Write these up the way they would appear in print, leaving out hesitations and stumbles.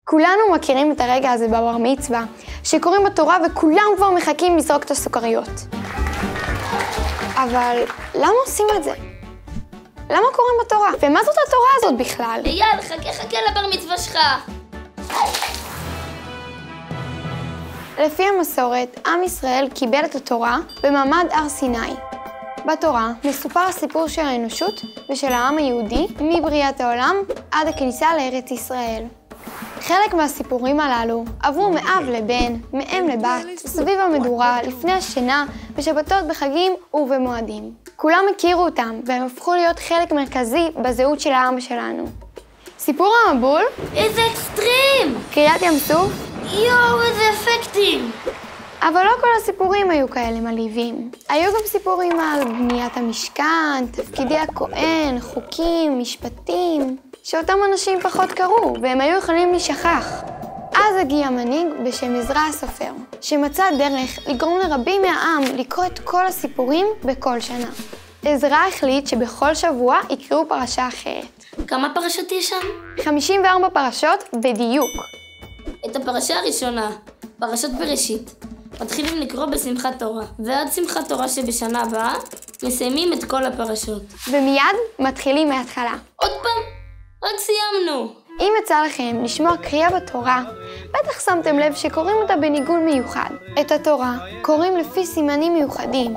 כולנו מכירים את הרגע הזה בבר מצווה, שקוראים בתורה וכולם כבר מחכים לזרוק את הסוכריות. אבל למה עושים את זה? למה קוראים בתורה? ומה זאת התורה הזאת בכלל? אייל, חכה לבר מצווה שלך. לפי המסורת, עם ישראל קיבל את התורה במעמד הר סיני. בתורה מסופר הסיפור של האנושות ושל העם היהודי מבריאת העולם עד הכניסה לארץ ישראל. חלק מהסיפורים הללו עברו מאב לבן, מאם לבת, סביב המדורה, לפני השינה, בשבתות, בחגים ובמועדים. כולם הכירו אותם והם הפכו להיות חלק מרכזי בזהות של העם שלנו. סיפור המבול? איזה אקסטרים! קריעת ים סוף? יואו, איזה אפקטים! אבל לא כל הסיפורים היו כאלה מלהיבים. היו גם סיפורים על בניית המשכן, תפקידי הכהן, חוקים, משפטים, שאותם אנשים פחות קראו, והם היו יכולים להישכח. אז הגיע מנהיג בשם עזרא הסופר, שמצא דרך לגרום לרבים מהעם לקרוא את כל הסיפורים בכל שנה. עזרא החליט שבכל שבוע יקראו פרשה אחרת. כמה פרשות יש שם? 54 פרשות בדיוק. את הפרשה הראשונה, פרשות בראשית, מתחילים לקרוא בשמחת תורה, ועד שמחת תורה שבשנה הבאה מסיימים את כל הפרשות. ומיד מתחילים מההתחלה. עוד פעם? רק סיימנו. אם יצא לכם לשמוע קריאה בתורה, בטח שמתם לב שקוראים אותה בניגון מיוחד. את התורה קוראים לפי סימנים מיוחדים,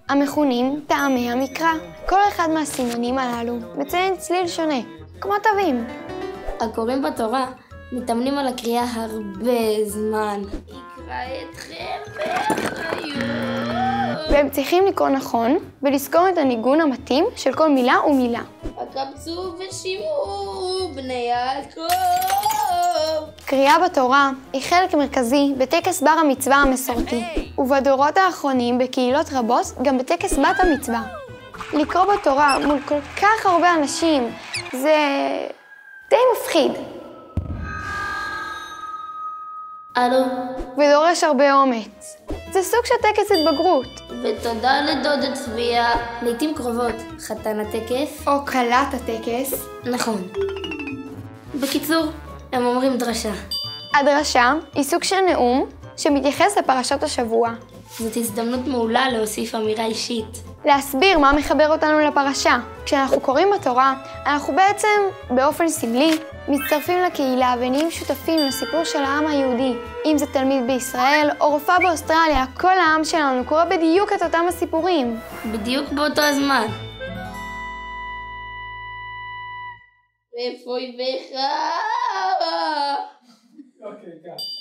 המכונים טעמי המקרא. כל אחד מהסימנים הללו מציין צליל שונה, כמו תווים. הקוראים בתורה מתאמנים על הקריאה הרבה זמן. יקרא אתכם באחריות. והם צריכים לקרוא נכון ולזכור את הניגון המתאים של כל מילה ומילה. הקבצו ושמעו בני יעקב. קריאה בתורה היא חלק מרכזי בטקס בר המצווה המסורתי, ובדורות האחרונים בקהילות רבות גם בטקס בת המצווה. לקרוא בתורה מול כל כך הרבה אנשים זה די מפחיד. אלו. ודורש הרבה אומץ. זה סוג של טקס התבגרות. ותודה לדוד צביה, לעתים קרובות חתן הטקס. או כלת הטקס. נכון. בקיצור, הם אומרים דרשה. הדרשה היא סוג של נאום שמתייחס לפרשת השבוע. זאת הזדמנות מעולה להוסיף אמירה אישית. להסביר מה מחבר אותנו לפרשה. כשאנחנו קוראים בתורה, אנחנו בעצם, באופן סמלי, מצטרפים לקהילה ונהיים שותפים לסיפור של העם היהודי. אם זה תלמיד בישראל או רופאה באוסטרליה, כל העם שלנו קורא בדיוק את אותם הסיפורים. בדיוק באותו הזמן. ואיפה היא בך? אוקיי, כך.